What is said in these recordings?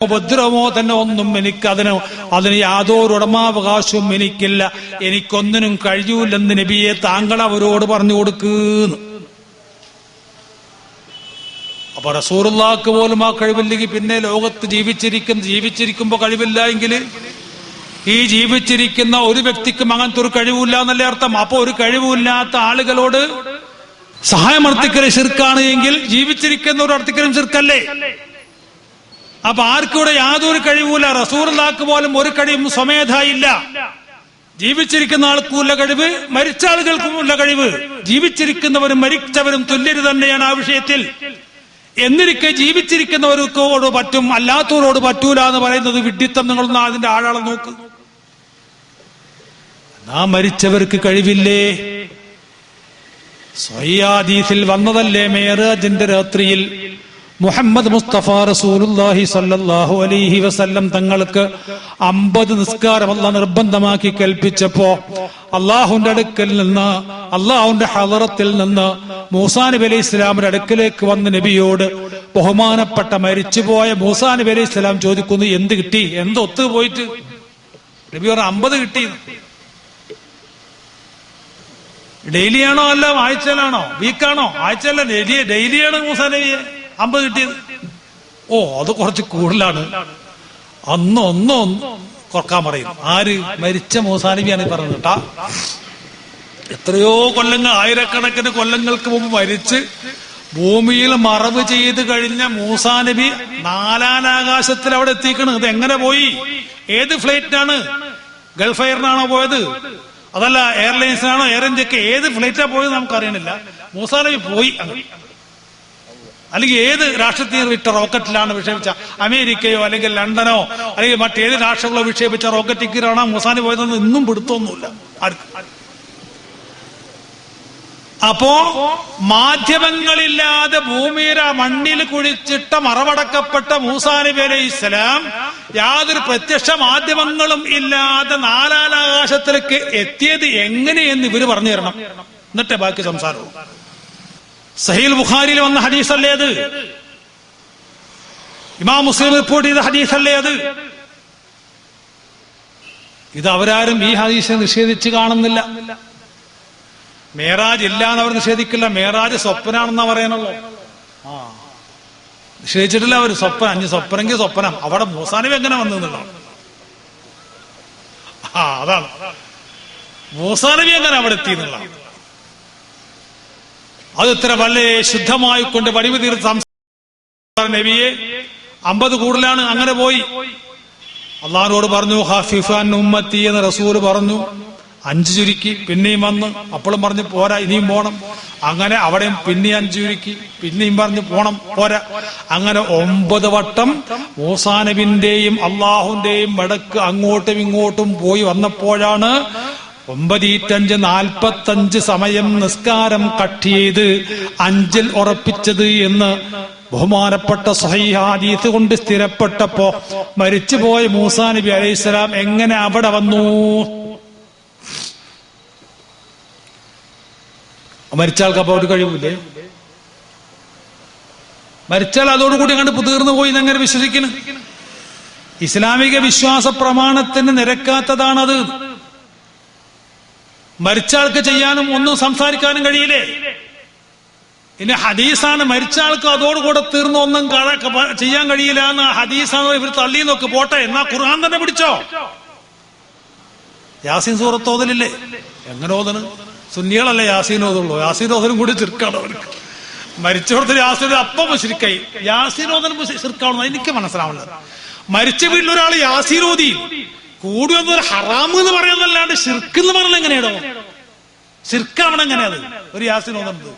ഉപദ്രവമോ തന്നെ ഒന്നും അതിന് യാതൊരു ഉടമാവകാശവും എനിക്കില്ല, എനിക്കൊന്നിനും കഴിയൂലെന്ന് നബിയെ താങ്കൾ അവരോട് പറഞ്ഞു കൊടുക്കുന്നു. അപ്പൊ റസൂലുള്ളാഹിക്ക് പോലും ആ കഴിവില്ലെങ്കിൽ പിന്നെ ലോകത്ത് ജീവിച്ചിരിക്കുമ്പോ കഴിവില്ല എങ്കിൽ ഈ ജീവിച്ചിരിക്കുന്ന ഒരു വ്യക്തിക്കും അങ്ങനത്തെ ഒരു കഴിവില്ല എന്നല്ലേ അർത്ഥം. അപ്പൊ ഒരു കഴിവില്ലാത്ത ആളുകളോട് സഹായമർത്ഥിക്കൽ ശിർക്കാണ് എങ്കിൽ ജീവിച്ചിരിക്കുന്ന ഒരു അർത്ഥിക്കലും ശിർക്കല്ലേ? അപ്പൊ ആർക്കൂടെ യാതൊരു കഴിവുമില്ല. റസൂലുള്ളാഹിക്ക് പോലും ഒരു കഴിവും സ്വമേധായില്ല. ജീവിച്ചിരിക്കുന്ന ആൾക്കുമുള്ള കഴിവ്, മരിച്ച ആളുകൾക്കുമുള്ള കഴിവ്. ജീവിച്ചിരിക്കുന്നവരും മരിച്ചവരും തുല്യര് തന്നെയാണ് ആ വിഷയത്തിൽ. എന്നിരിക്കെ ജീവിച്ചിരിക്കുന്നവർക്കോട് പറ്റും, അല്ലാത്തവരോട് പറ്റൂല എന്ന് പറയുന്നത് വിഡ്ഢിത്തം. നിങ്ങളൊന്ന് അതിന്റെ ആഴാളം നോക്ക്. നാം മരിച്ചവർക്ക് കഴിവില്ലേ? സ്വഹീഹ് ഹദീസിൽ വന്നതല്ലേ, മിഅ്റാജിന്റെ രാത്രിയിൽ മുഹമ്മദ് മുസ്തഫ റസൂലുള്ളാഹി സ്വല്ലല്ലാഹു അലൈഹി വസല്ലം തങ്ങൾക്ക് 50 നിസ്കാരം അല്ലാഹു നിർബന്ധമാക്കി കൽപ്പിച്ചപ്പോ അള്ളാഹുവിന്റെ അടുക്കൽ നിന്ന്, അള്ളാഹുവിന്റെ ഹളറത്തിൽ നിന്ന് മൂസാ നബി അലൈഹി ഇസ്ലാമിന്റെ അടുക്കലേക്ക് വന്ന് നബിയോട് ബഹുമാനപ്പെട്ട മരിച്ചുപോയ മൂസാ നബി അലൈഹി ഇസ്ലാം ചോദിക്കുന്നു, എന്ത് കിട്ടി, എന്ത് ഒത്തു പോയിട്ട്? നബി പറഞ്ഞു 50 കിട്ടി. ഡെയിലിയാണോ അല്ല ആഴ്ചയിലാണോ? വീക്കാണോ? ആഴ്ചയല്ല, ഡെയിലിയാണ് മൂസാ നബിയെ 50 കിട്ടിയത്. ഓ, അത് കുറച്ച് കൂടുതലാണ്, ഒന്ന് കുറക്കാൻ പറയും. ആര്? മരിച്ച മൂസാ നബിയാണ് പറഞ്ഞത് കേട്ടാ. എത്രയോ കൊല്ലങ്ങൾ, ആയിരക്കണക്കിന് കൊല്ലങ്ങൾക്ക് മുമ്പ് മരിച്ച് ഭൂമിയിൽ മറവ് ചെയ്ത് കഴിഞ്ഞ മൂസാ നബി 4ാം ആകാശത്തിൽ അവിടെ എത്തിക്കണ്. ഇത് എങ്ങനെ പോയി? ഏത് ഫ്ലൈറ്റിനാണ്? ഗൾഫ് എയറിനാണോ പോയത്? അതല്ല എയർലൈൻസിനാണോ? എയർ ഇന്ത്യക്ക് ഏത് ഫ്ലൈറ്റാ പോയത് നമുക്കറിയണില്ല. മൂസാ നബി പോയി. അല്ലെങ്കിൽ ഏത് രാഷ്ട്രത്തിൽ വിട്ട റോക്കറ്റിലാണ് വിക്ഷേപിച്ച? അമേരിക്കയോ അല്ലെങ്കിൽ ലണ്ടനോ അല്ലെങ്കിൽ മറ്റേത് രാഷ്ട്രങ്ങളോ വിക്ഷേപിച്ച റോക്കറ്റിലാണ് മൂസാ നബി പോയതെന്ന് ഇന്നും പിടുത്തൊന്നുമില്ല. അപ്പോ മാധ്യമങ്ങളില്ലാതെ ഭൂമിയുടെ മണ്ണിൽ കുഴിച്ചിട്ട മറവടക്കപ്പെട്ട മൂസാ നബി അലൈഹി ഇസ്ലാം യാതൊരു പ്രത്യക്ഷ മാധ്യമങ്ങളും ഇല്ലാതെ 4ാം ആകാശത്തിലേക്ക് എത്തിയത് എങ്ങനെയെന്ന് ഇവര് പറഞ്ഞു തരണം. എന്നിട്ടേ ബാക്കി സംസാരവും. സഹീഹ് ബുഖാരിയിൽ വന്ന ഹദീസല്ലേ അത്? ഇമാം മുസ്ലിം റിപ്പോർട്ട് ചെയ്ത ഹദീസല്ലേ അത്? ഇത് അവരാരും ഈ ഹദീസിനെ നിഷേധിച്ച് കാണുന്നില്ല. മേറാജ് ഇല്ല എന്നവർ നിഷേധിക്കില്ല. മേറാജ് സ്വപ്നാണെന്നാ പറയാനുള്ളൂ. നിഷേധിച്ചിട്ടില്ല അവർ. സ്വപ്നെങ്കിൽ സ്വപ്നം. അവിടെ മൂസാ നബി എങ്ങനെ വന്നില്ല? അതാണ് മൂസാ നബി എങ്ങനെ അവിടെ എത്തിയെന്നുള്ള. അത് ഇത്ര വളരെ ശുദ്ധമായിക്കൊണ്ട് വടിവ് തീർത്ത് നബിയെ 50 കൂടുതലാണ്. അങ്ങനെ പോയി അള്ളാഹിനോട് പറഞ്ഞു, ഖഫീഫൻ ഉമ്മത്തി എന്ന് റസൂല് പറഞ്ഞു. 5 ചുരുക്കി. പിന്നെയും വന്ന് അപ്പോഴും പറഞ്ഞു പോരാ, ഇനിയും പോണം. അങ്ങനെ അവിടെയും പിന്നെ 5 ചുരുക്കി. പിന്നെയും പറഞ്ഞു പോണം, പോരാ. അങ്ങനെ 9 വട്ടം മൂസാ നബിന്റെയും അള്ളാഹുവിന്റെയും വടക്ക് അങ്ങോട്ടും ഇങ്ങോട്ടും പോയി വന്നപ്പോഴാണ് 9-5-45 സമയം നിസ്കാരം കട്ട് ചെയ്ത് 5-ൽ ഉറപ്പിച്ചത് എന്ന് ബഹുമാനപ്പെട്ട സ്വഹീഹ് ഹദീസ് കൊണ്ട് സ്ഥിരപ്പെട്ടപ്പോ മരിച്ചുപോയ മൂസാ നബി അലൈഹിസ്സലാം എങ്ങനെ അവിടെ വന്നു? മരിച്ചാൾക്ക് അപ്പൊ ഒരു കഴിവില്ലേ? മരിച്ചാൽ അതോടുകൂടി കണ്ട് തീർന്നു പോയി എന്നെങ്ങനെ വിശ്വസിക്കുന്നു? ഇസ്ലാമിക വിശ്വാസ പ്രമാണത്തിന് നിരക്കാത്തതാണത്. മരിച്ചാൾക്ക് ചെയ്യാനും ഒന്നും സംസാരിക്കാനും കഴിയില്ലേ? ഇനി ഹദീസാണ് മരിച്ചാൾക്ക് അതോടുകൂടെ തീർന്നു ഒന്നും ചെയ്യാൻ കഴിയില്ല എന്ന് ഹദീസാണ് ഇവർ തള്ളി നോക്ക്. പോട്ടെ, എന്നാ ഖുർആൻ തന്നെ പിടിച്ചോ. യാസീൻ സൂറത്ത് ഓതലില്ലേ? എങ്ങനെ ഓതണ്? സുന്നികളല്ലേ യാസീൻ ഓതുള്ളൂ. യാസീൻ ഓതലും കൂടി ചിർക്കാണ് അവർക്ക്. മരിച്ചോടത്തിൽ യാസീൻ അപ്പം മുശ്രിക്കായി. യാസീൻ ഓതലും ചിർക്കാണെന്ന് എനിക്ക് മനസ്സിലാവുന്നത്. മരിച്ച വീട്ടിലൊരാൾ യാസീൻ ഓതി കൂടി വന്നൊരു ഹറാം എന്ന് പറയുന്നതല്ലാണ്ട് ശിർക്ക് എന്ന് പറഞ്ഞാൽ എങ്ങനെയാണോ? ശിർക്കാവണം എങ്ങനെയത് ഒരു യാസീൻ ഓതുന്നത്?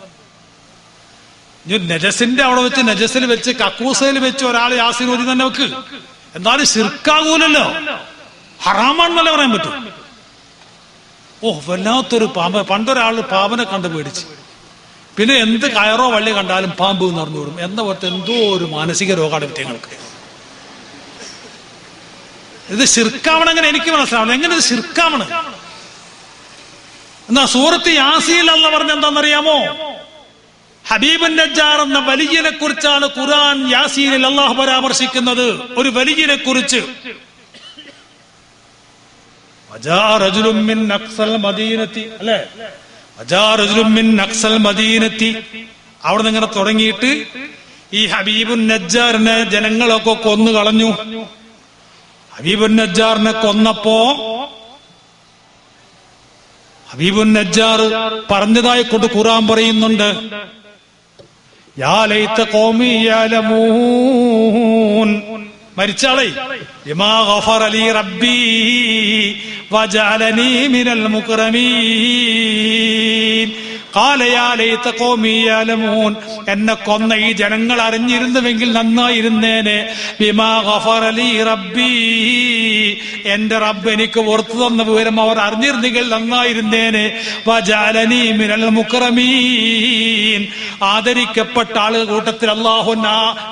നജസിന്റെ അവിടെ വെച്ച്, നജസിൽ വെച്ച്, കക്കൂസയിൽ വെച്ച് ഒരാൾ യാസീൻ ഓതി തന്നെ വെക്ക്. എന്തായാലും ശിർക്കാകൂലല്ലോ, ഹറാമാണെന്നല്ലേ പറയാൻ പറ്റും. ഓ, വല്ലാത്തൊരു പാമ്പ്. പണ്ടൊരാൾ പാമ്പിനെ കണ്ട് പേടിച്ച്, പിന്നെ എന്ത് കയറോ വള്ളി കണ്ടാലും പാമ്പ് എന്ന് അറിഞ്ഞുവിടും. എന്ന പോലത്തെ എന്തോ ഒരു മാനസിക രോഗമാണ് വിറ്റങ്ങൾക്ക്. ഇത് ശിർക്കാവണെങ്ങനെ എനിക്ക് മനസ്സിലാവണം. എങ്ങനെ ഇത് ശിർക്കാവണം? എന്നാ സൂറത്ത് യാസീൻ അല്ലാഹ് പറഞ്ഞ എന്താണെന്നറിയാമോ? ഹബീബുൻ നജ്ജാർ എന്ന വലിയനെ കുറിച്ചാണ് ഖുർആൻ യാസീനിൽ അല്ലാഹു പരാമർശിക്കുന്നത്. ഒരു വലിയനെ കുറിച്ച്. വജാ റജുലുൻ മിൻ അഖ്സൽ മദീനത്തി, അല്ലേ? വജാ റജുലുൻ മിൻ അഖ്സൽ മദീനത്തി. അവിടെ നിന്ന് ഇങ്ങനെ തുടങ്ങിയിട്ട് ഈ ഹബീബുൻ നജ്ജാറിനെ ജനങ്ങളൊക്കെ കൊന്നു കളഞ്ഞു. ഹബീബുൻ നജ്ജാറിനെ കൊന്നപ്പോ ഹബീബുൻ നജ്ജാർ പറഞ്ഞതായി കൊണ്ട് ഖുർആൻ പറയുന്നുണ്ട്, യാ ലൈത ഖൗമി യഅലമൂൻ. മരിച്ചാളെ ബിമാ ഗഫറ ലി റബ്ബി വജഅലനി മിനൽ മുക്രമീൻ. ഖാല യാ ലൈത ഖൗമി യഅലമൂൻ. എന്നെ കൊന്ന ഈ ജനങ്ങൾ അറിഞ്ഞിരുന്നുവെങ്കിൽ നന്നായിരുന്നേനെ. ബിമാ ഗഫറ ലി റബ്ബി, എന്റെ റബ്ബ് എനിക്ക് പുറത്തു തന്ന വിവരം അവർ അറിഞ്ഞിരുന്നെങ്കിൽ നന്നായിരുന്നേനെ. വജഅലനി മിനൽ മുക്രമീൻ, ആദരിക്കപ്പെട്ട ആളുകളുടെ കൂട്ടത്തിൽ അല്ലാഹു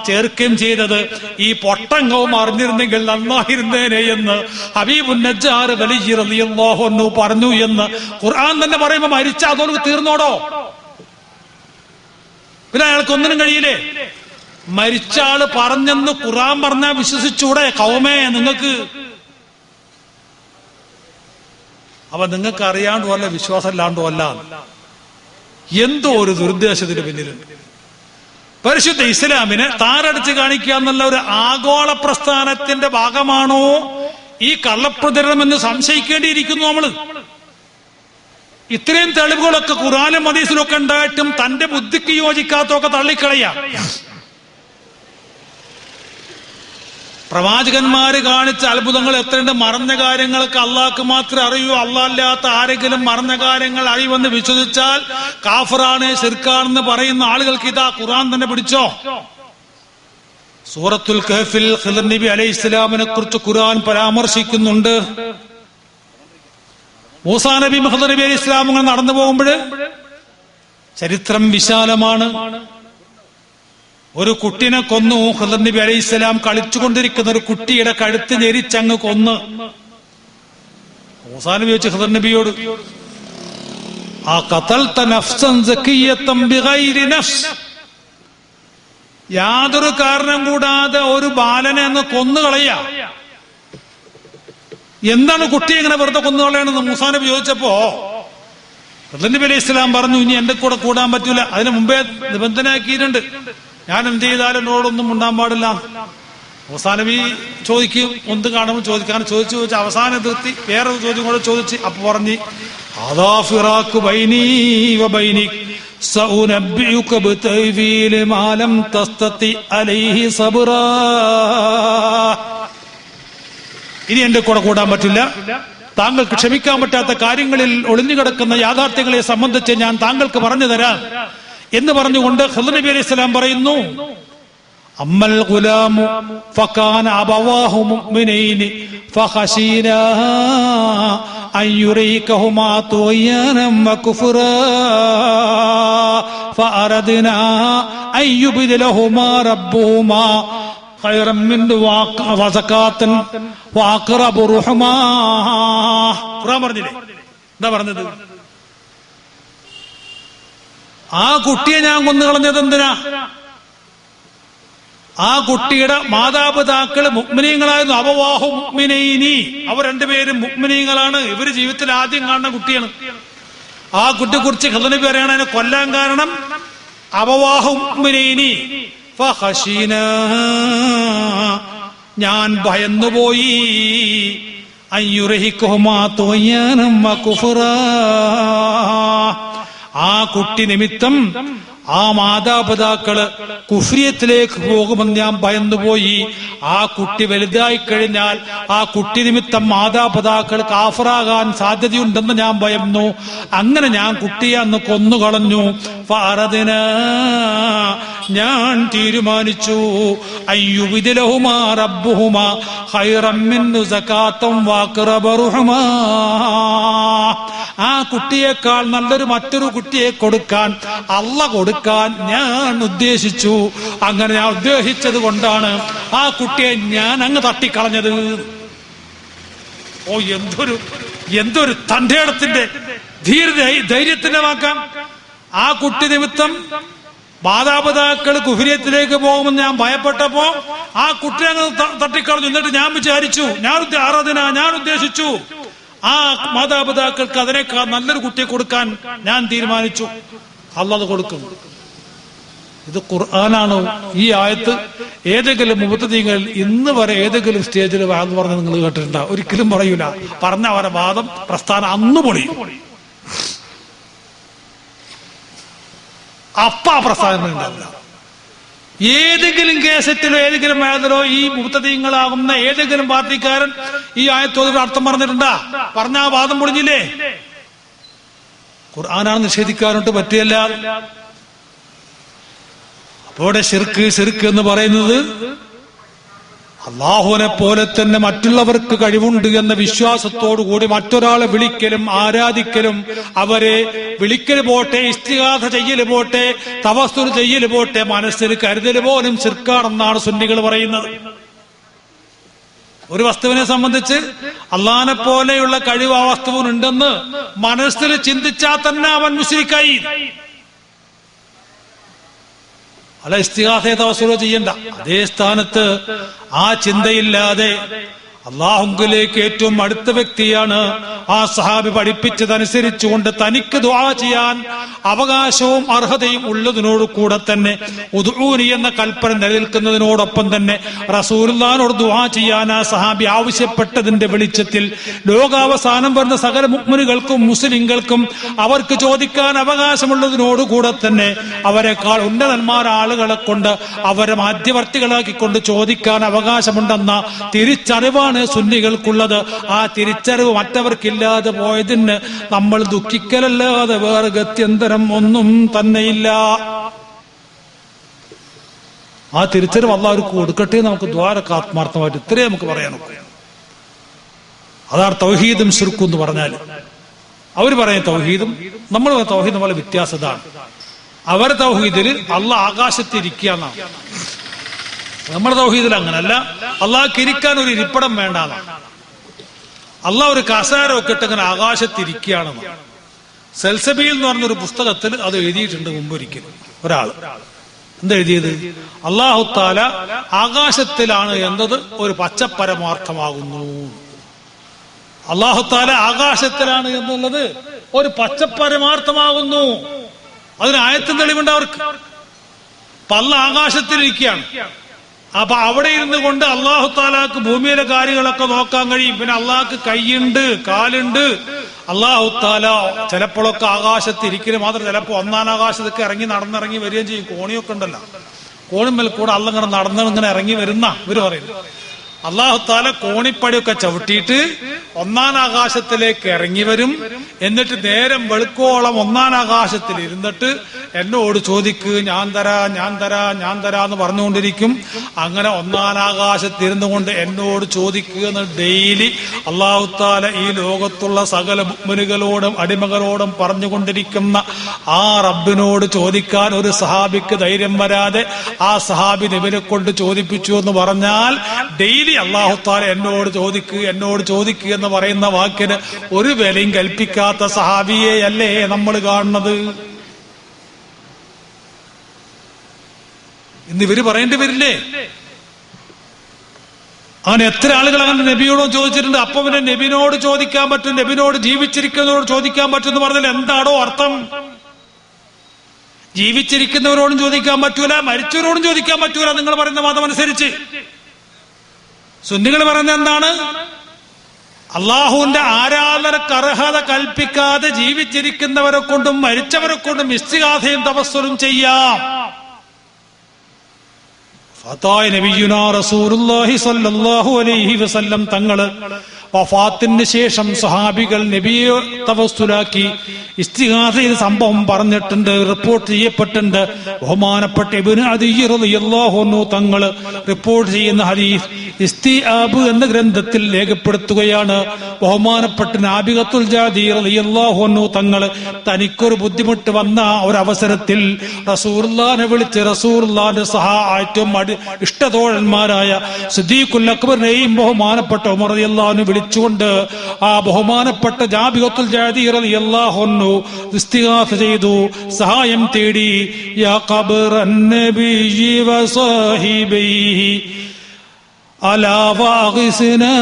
ചേർക്കുകയും ചെയ്തത് ഈ പൊട്ടങ്ങവും അറിഞ്ഞിരുന്നെങ്കിൽ നന്നായിരുന്നേനെ എന്ന് ഹബീബുൻ നജ്ജാർ വലിയ റളിയല്ലാഹു അൻഹു പറഞ്ഞു എന്ന് ഖുർആൻ തന്നെ പറയുമ്പോൾ മരിച്ച അതോട് തീർന്നോടോ? പിന്നെ അയാൾക്ക് ഒന്നിനും കഴിയില്ലേ? മരിച്ച ആള് പറഞ്ഞെന്ന് ഖുർആൻ പറഞ്ഞാൽ വിശ്വസിച്ചൂടെ? കൗമേ നിങ്ങൾക്ക്. അപ്പൊ നിങ്ങൾക്ക് അറിയാണ്ടോ അല്ല, വിശ്വാസം ഇല്ലാണ്ടോ അല്ല, എന്തോ ഒരു ദുരുദ്ദേശത്തിന് പിന്നിലുണ്ട്. പരിശുദ്ധ ഇസ്ലാമിനെ താരടിച്ച് കാണിക്കുക എന്നുള്ള ഒരു ആഗോള പ്രസ്ഥാനത്തിന്റെ ഭാഗമാണോ ഈ കള്ളപ്രചരണം എന്ന് സംശയിക്കേണ്ടിയിരിക്കുന്നു നമ്മള്. ഇത്രയും തെളിവുകളൊക്കെ ഖുർആനും ഹദീസിലും ഒക്കെ ഉണ്ടായിട്ടും തന്റെ ബുദ്ധിക്ക് യോജിക്കാത്തൊക്കെ തള്ളിക്കളയാ. പ്രവാചകന്മാര് കാണിച്ച അത്ഭുതങ്ങൾ എത്രയുണ്ട്. മറഞ്ഞ കാര്യങ്ങളൊക്കെ അള്ളാഹ്ക്ക് മാത്രമേ അറിയൂ. അല്ലാത്ത ആരെങ്കിലും മറഞ്ഞ കാര്യങ്ങൾ അറിയുമെന്ന് വിശ്വസിച്ചാൽ കാഫിറാണ്, ശിർക്കാണെന്ന് പറയുന്ന ആളുകൾക്ക് ഇതാ ഖുർആൻ തന്നെ പിടിച്ചോ. സൂറത്തുൽ കഹ്ഫിൽ ഖിദ്ർ നബി അലൈഹിസ്സലാമിനെ കുറിച്ച് ഖുർആൻ പരാമർശിക്കുന്നുണ്ട്. മൂസാ നബി ഖിദ്ർ നബി അലൈഹി ഇസ്ലാം നടന്നു പോകുമ്പോൾ ചരിത്രം വിശാലമാണ്. ഒരു കുട്ടിനെ കൊന്നു. ഖിദ്ർ നബി അലൈഹി ഇസ്ലാം കളിച്ചുകൊണ്ടിരിക്കുന്ന ഒരു കുട്ടിയുടെ കഴുത്ത് ഞെരിച്ചങ്ങ് കൊന്ന്. മൂസാ നബി ചോദിച്ചു ഖിദ്ർ നബിയോട്, ആ ഖതൽത നഫ്സൻ സകിയ്യതൻ ബിഗൈരി നഫ്സ്, യാതൊരു കാരണം കൂടാതെ ഒരു ബാലനെ അങ്ങ് കൊന്നുകളയാ, എന്താണ് കുട്ടി ഇങ്ങനെ വെറുതെ കൊന്നുകളയണെന്ന് മൂസാ നബി ചോദിച്ചപ്പോ ഖിദ്ർ നബി അലൈഹി ഇസ്ലാം പറഞ്ഞു, ഇനി എന്റെ കൂടെ കൂടാൻ പറ്റൂല. അതിന് മുമ്പേ നിബന്ധനയാക്കിയിട്ടുണ്ട്, ഞാൻ എന്ത് ചെയ്താലും എന്നോടൊന്നും ഉണ്ടാൻ പാടില്ല. മൂസാ നബി ചോദിക്കും, എന്ത് കാണുമ്പോൾ ചോദിക്കാൻ ചോദിച്ചു അവസാനം എതിർത്തി വേറൊരു ചോദ്യം കൂടെ ചോദിച്ച്. അപ്പൊ പറഞ്ഞു, അദാ ഫിറാഖു ബൈനീ വബൈനിക് സഉനബ്ബിഉക ബിതഅ്വീലി മാ ലം തസ്തതി അലൈഹി സബ്റാ. ഇനി എന്റെ കൂടെ കൂടാൻ പറ്റില്ല. താങ്കൾക്ക് ക്ഷമിക്കാൻ പറ്റാത്ത കാര്യങ്ങളിൽ ഒളിഞ്ഞുകിടക്കുന്ന യാഥാർത്ഥ്യങ്ങളെ സംബന്ധിച്ച് ഞാൻ താങ്കൾക്ക് പറഞ്ഞു തരാം എന്ന് പറഞ്ഞുകൊണ്ട് ഖിദ്ർ നബി അലൈഹി സ്വലാം പറയുന്നു, അമ്മൽ ഗുലാമു ഫകാന അബവാഹു മുഅ്മിനൈനി ഫഖശീനാ അയ്യുറീകഹുമാ തുഗ്യാനം വകുഫ്റാ ഫഅറദ്നാ അയ്യുബ്ദിലഹുമാ റബ്ബുഹുമാ ഖൈറൻ മിൻഹു വസകാതൻ വഅഖറബു റഹ്മാ. ഖുർആൻ പറഞ്ഞില്ലേ? എന്താ പറഞ്ഞത്? ആ കുട്ടിയെ ഞാൻ കൊന്നുകളഞ്ഞത് എന്തിനാ? ആ കുട്ടിയുടെ മാതാപിതാക്കള് മുഅ്മിനീങ്ങളായിരുന്നു. അബവാഹു മുഅ്മിനൈനി, അവർ രണ്ടുപേരും മുഅ്മിനീങ്ങളാണ്. ഇവര് ജീവിതത്തിൽ ആദ്യം കാണുന്ന കുട്ടിയാണ്. ആ കുട്ടിയെ കുറിച്ച് ഖിദ്ർ നബി പറയാണ്, അതിനെ കൊല്ലാൻ കാരണം അബവാഹു മുഅ്മിനൈനി ഫഖശീനാ, ഞാൻ ഭയന്നുപോയി, അയ്യുറഹിക്കുഹുമാ തുഗ്യാനം വകുഫ്റാ, ആ കുട്ടി നിമിത്തം ആ മാതാപിതാക്കള് കുഫ്രിയത്തിലേക്ക് പോകുമെന്ന് ഞാൻ ഭയന്നുപോയി. ആ കുട്ടി വലുതായി കഴിഞ്ഞാൽ ആ കുട്ടി നിമിത്തം മാതാപിതാക്കൾ കാഫറാകാൻ സാധ്യതയുണ്ടെന്ന് ഞാൻ ഭയന്നു. അങ്ങനെ ഞാൻ കുട്ടിയെ അന്ന് കൊന്നുകളഞ്ഞു. ഫഅറദ്നാ, ഞാൻ തീരുമാനിച്ചു, അയ്യുബ്ദിലഹുമാ റബ്ബുഹുമാ ഖൈറൻ മിൻഹു സകാതൻ വഅഖറബ റഹ്മാ, ആ കുട്ടിയേക്കാൾ നല്ലൊരു മറ്റൊരു കുട്ടിയെ കൊടുക്കാൻ, അല്ലാഹ് കൊടുക്കാൻ ഞാൻ ഉദ്ദേശിച്ചു. അങ്ങനെ ഞാൻ ഉദ്ദേശിച്ചത് കൊണ്ടാണ് ആ കുട്ടിയെ ഞാൻ അങ്ങ് തട്ടിക്കളഞ്ഞത്. ഓ, എന്തൊരു തന്റേടത്തിന്റെ ധൈര്യത്തിന്റെ വാക്കാം. ആ കുട്ടി നിമിത്തം മാതാപിതാക്കൾ കുഫിരിയത്തിലേക്ക് പോകുമെന്ന് ഞാൻ ഭയപ്പെട്ടപ്പോ ആ കുട്ടി അങ്ങ് തട്ടിക്കളഞ്ഞു. എന്നിട്ട് ഞാൻ വിചാരിച്ചു, ഞാൻ ഉദ്ദേശിച്ചു ആ മാതാപിതാക്കൾക്ക് അതിനേക്കാൾ നല്ലൊരു കുട്ടിയെ കൊടുക്കാൻ ഞാൻ തീരുമാനിച്ചു. അല്ലാഹ് കൊടുക്കും. ഇത് ഖുർആനാണ്. ഈ ആയത്ത് ഏതെങ്കിലും മുബത്തദീങ്ങൾ ഇന്ന് വരെ ഏതെങ്കിലും സ്റ്റേജിൽ വാദം പറഞ്ഞ് നിങ്ങൾ കേട്ടിട്ടുണ്ടോ? ഒരിക്കലും പറയൂല. പറഞ്ഞ അവരെ വാദം പ്രസ്ഥാനം അന്ന് പൊളിയും. ആ പ്രസ്ഥാനം ഉണ്ടാവില്ല. ഏതെങ്കിലും കേസറ്റിലോ ഏതെങ്കിലും മേഖലോ ഈ മുബത്തദീങ്ങളാകുന്ന ഏതെങ്കിലും പാർട്ടിക്കാരൻ ഈ ആയത്തോട് അർത്ഥം പറഞ്ഞിട്ടുണ്ടാ? പറഞ്ഞ ആ വാദം പൊളിഞ്ഞില്ലേ? ഖുർആനാണ് നിഷേധിക്കാനായിട്ട് പറ്റിയല്ല. അവിടെ ശിർക്ക് എന്ന് പറയുന്നത് അള്ളാഹുവിനെ പോലെ തന്നെ മറ്റുള്ളവർക്ക് കഴിവുണ്ട് എന്ന വിശ്വാസത്തോടു കൂടി മറ്റൊരാളെ വിളിക്കലും ആരാധിക്കലും, അവരെ വിളിക്കല് പോട്ടെ, ഇസ്തിഗാഥ ചെയ്യല് പോട്ടെ, തവസ്സുൽ ചെയ്യല് പോട്ടെ, മനസ്സിൽ കരുതല് പോലും ശിർക്കാണെന്നാണ് സുന്നികൾ പറയുന്നത്. ഒരു വസ്തുവിനെ സംബന്ധിച്ച് അള്ളാഹിനെ പോലെയുള്ള കഴിവ് ആ വസ്തുവിനുണ്ടെന്ന് മനസ്സിൽ ചിന്തിച്ചാൽ തന്നെ അവൻ മുശ്രിക്കായി. അല്ല ഇസ്തിഗാസയെ തവസ്സുൽ ചെയ്യണ്ട. അതേ സ്ഥാനത്ത് ആ ചിന്തയില്ലാതെ അള്ളാഹുവിലേക്ക് ഏറ്റവും അടുത്ത വ്യക്തിയാണ് ആ സഹാബി പഠിപ്പിച്ചതനുസരിച്ചുകൊണ്ട് തനിക്ക് ദുആ ചെയ്യാൻ അവകാശവും അർഹതയും ഉള്ളതിനോട് കൂടെ തന്നെ ഉദ്ഊനി എന്ന കൽപ്പന നിലനിൽക്കുന്നതിനോടൊപ്പം തന്നെ റസൂലുള്ളാഹിനോട് ദുആ ചെയ്യാൻ ആ സഹാബി ആവശ്യപ്പെട്ടതിന്റെ വെളിച്ചത്തിൽ ലോകാവസാനം വരുന്ന സകല മുഅ്മിനുകൾക്കും മുസ്ലിങ്ങൾക്കും അവർക്ക് ചോദിക്കാൻ അവകാശമുള്ളതിനോട് കൂടെ തന്നെ അവരെക്കാൾ ഉന്നതന്മാരായ ആളുകളെ കൊണ്ട് അവരെ മധ്യവർത്തികളാക്കിക്കൊണ്ട് ചോദിക്കാൻ അവകാശമുണ്ടെന്ന തിരിച്ചറിവാണ് സുന്നികൾക്കുള്ളത്. ആ തിരിച്ചറിവ് മറ്റവർക്കില്ലാതെ പോയതിന് നമ്മൾ ദുഃഖിക്കലല്ലാതെ വേറെ ഗത്യന്തരം ഒന്നും തന്നെയില്ല. ആ തിരിച്ചറിവ് അല്ലാഹ് അവർക്ക് കൊടുക്കട്ടെ. നമുക്ക് ദ്വാരക്ക് ആത്മാർത്ഥമായിട്ട് ഇത്രേ നമുക്ക് പറയാനൊക്കെ. അതാണ് തൗഹീദും ശിർക്കും എന്ന് പറഞ്ഞാൽ. അവർ പറയുന്ന തൗഹീദും നമ്മൾ തൗഹീദും നമ്മളെ വ്യത്യാസതാണ്. അവരെ തൗഹീദിൽ അള്ളാഹ് ആകാശത്തിരിക്കുകയെന്നാണ്. നമ്മുടെ തൗഹീദിൽ അങ്ങനല്ല. അള്ളാഹ്ക്ക് ഇരിക്കാൻ ഒരു ഇരിപ്പിടം വേണ്ടാന്നാണ്. അള്ളാഹ് ഒരു കസാരമൊക്കെ ഇട്ട് അങ്ങനെ ആകാശത്തിരിക്കുകയാണെന്ന് സൽസബീൽ എന്ന് പറഞ്ഞൊരു പുസ്തകത്തിൽ അത് എഴുതിയിട്ടുണ്ട്. മുമ്പൊരിക്കലും ഒരാള് എന്തെഴുതിയത്, അല്ലാഹു തആല ആകാശത്തിലാണ് എന്നത് ഒരു പച്ചപ്പരമാർത്ഥമാകുന്നു. അല്ലാഹു തആല ആകാശത്തിലാണ് എന്നുള്ളത് ഒരു പച്ചപ്പരമാർത്ഥമാകുന്നു. അതിന് ആയത്തും തെളിവുണ്ട് അവർക്ക്. അല്ലാഹ് ആകാശത്തിലിരിക്കുകയാണ്. അപ്പൊ അവിടെ ഇരുന്ന് കൊണ്ട് അല്ലാഹു തആലാക്ക് ഭൂമിയിലെ കാര്യങ്ങളൊക്കെ നോക്കാൻ കഴിയും. പിന്നെ അള്ളാഹ്ക്ക് കൈയുണ്ട്, കാലുണ്ട്. അല്ലാഹു തആല ചിലപ്പോഴൊക്കെ ആകാശത്തിരിക്കലും മാത്രം ചിലപ്പോ ഒന്നാം ആകാശത്തൊക്കെ ഇറങ്ങി നടന്നിറങ്ങി വരികയും ചെയ്യും. കോണിയൊക്കെ ഉണ്ടല്ലോ, കോണിന്മേൽ കൂടെ അള്ളാഹ് ഇങ്ങനെ നടന്നിങ്ങനെ ഇറങ്ങി വരുന്ന ഇവര് പറയുന്നു. അല്ലാഹു തആല കോണിപ്പടിയൊക്കെ ചവിട്ടിയിട്ട് ഒന്നാം ആകാശത്തിലേക്ക് ഇറങ്ങി വരും. എന്നിട്ട് നേരം വെളുക്കോളം ഒന്നാം ആകാശത്തിൽ ഇരുന്നിട്ട് എന്നോട് ചോദിക്ക്, ഞാൻ തരാ എന്ന് പറഞ്ഞുകൊണ്ടിരിക്കും. അങ്ങനെ ഒന്നാം ആകാശത്തിരുന്നു കൊണ്ട് എന്നോട് ചോദിക്കുക എന്ന് ഡെയിലി അല്ലാഹു തആല ഈ ലോകത്തുള്ള സകല മുഅ്മിനുകളോടും അടിമകളോടും പറഞ്ഞുകൊണ്ടിരിക്കുന്ന ആ റബ്ബിനോട് ചോദിക്കാൻ ഒരു സഹാബിക്ക് ധൈര്യം വരാതെ ആ സഹാബി നബിയെ കൊണ്ട് ചോദിപ്പിച്ചു എന്ന് പറഞ്ഞാൽ ഡെയിലി അല്ലാഹു തആല എന്നോട് ചോദിക്കുക എന്ന് പറയുന്ന വാക്കിന് ഒരു വിലയും കൽപ്പിക്കാത്ത സഹാബിയെ അല്ലേ നമ്മൾ കാണുന്നത്? ഇന്ന് ഇവര് പറയേണ്ടി വരില്ലേ? അങ്ങനെ എത്ര ആളുകൾ അങ്ങനെ നബിയോട് ചോദിച്ചിട്ടുണ്ട്. അപ്പൊ പിന്നെ നബിനോട് ചോദിക്കാൻ പറ്റും, നബിനോട് ജീവിച്ചിരിക്കുന്നവരോട് ചോദിക്കാൻ പറ്റും എന്ന് പറഞ്ഞാൽ എന്താണോ അർത്ഥം? ജീവിച്ചിരിക്കുന്നവരോടും ചോദിക്കാൻ പറ്റൂല, മരിച്ചവരോടും ചോദിക്കാൻ പറ്റൂല നിങ്ങൾ പറയുന്ന വാദം അനുസരിച്ച്. സുന്നികൾ പറയുന്നത് എന്താണ്? അള്ളാഹുവിന്റെ ആരാധനക്ക് അർഹത കൽപ്പിക്കാതെ ജീവിച്ചിരിക്കുന്നവരെ കൊണ്ടും മരിച്ചവരെ കൊണ്ടും ഇസ്തിഗാഥയും തവസ്സുലും ചെയ്യാം. ഫതായ നബിയുനാ റസൂലുള്ളാഹി സ്വല്ലല്ലാഹു അലൈഹി വസല്ലം തങ്ങള് വഫാത്തിന് ശേഷം സഹാബികൾ നബിയെ തവസ്സുലാക്കി ഇസ്തിഗാഥയിൽ സംഭവം പറഞ്ഞിട്ടുണ്ട്, റിപ്പോർട്ട് ചെയ്യപ്പെട്ടിട്ടുണ്ട്. ബഹുമാനപ്പെട്ട ഇബ്നു അദീ റളിയല്ലാഹു അൻഹു തങ്ങൾ റിപ്പോർട്ട് ചെയ്യുന്ന ഹദീസ് ഇസ്തിആബ് എന്ന ഗ്രന്ഥത്തിൽ രേഖപ്പെടുത്തുകയാണ്. ബഹുമാനപ്പെട്ട നാബിഗത്തുൽ ജാദി റളിയല്ലാഹു അൻഹു തങ്ങൾ തനിക്കൊരു ബുദ്ധിമുട്ട് വന്ന ഒരവസരത്തിൽ റസൂലുള്ളാഹിനെ വിളിച്ച് റസൂലുള്ളാഹിന്റെ ഏറ്റവും ഇഷ്ടതോഴന്മാരായ സിദ്ദീഖുൽ അക്ബറിനെയും ബഹുമാനപ്പെട്ട ഉമർ റളിയല്ലാഹു അൻഹു വിളിച്ചുകൊണ്ട് ആ ബഹുമാനപ്പെട്ട ജാബിഹത്തുൽ ജഅദി റളിയല്ലാഹു അൻഹു ഇസ്തിഗാസ ചെയ്തു, സഹായം തേടി. യാ ഖബറൻ നബിയ്യി വസാഹിബൈഹി അലാ വഅഗ്സിനാ.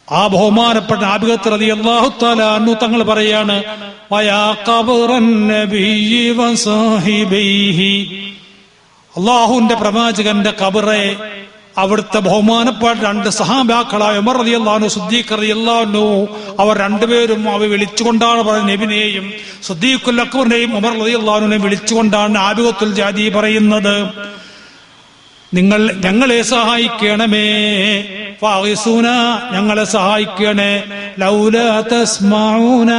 ആ ബഹുമാനപ്പെട്ട ആബിദത്ത് റളിയല്ലാഹു തആല അൻഹു തങ്ങൾ പറയാണ്, വയാ ഖബറൻ നബിയ്യി വസാഹിബൈഹി, അല്ലാഹുവിന്റെ പ്രവാചകന്റെ ഖബറെ അവിടുത്തെ ബഹുമാനപ്പെട്ട രണ്ട് സഹാബാക്കളായ ഉമർ റളിയല്ലാഹു അൻഹു സിദ്ദീഖ് റളിയല്ലാഹു അൻഹു അവർ രണ്ടുപേരും അവ വിളിച്ചുകൊണ്ടാണ് പറയുന്നത്. നബിനെയും സിദ്ദീഖുൽ അക്ബറിനെയും ഉമർ റളിയല്ലാഹു അൻഹുവിനെയും വിളിച്ചുകൊണ്ടാണ് ആബിദത്തുൽ ജഅദി പറയുന്നത്, നിങ്ങൾ ഞങ്ങളെ സഹായിക്കണമേ, ഫാഗിസൂന ഞങ്ങളെ സഹായിക്കണേ, ലൗലാ തസ്മഊന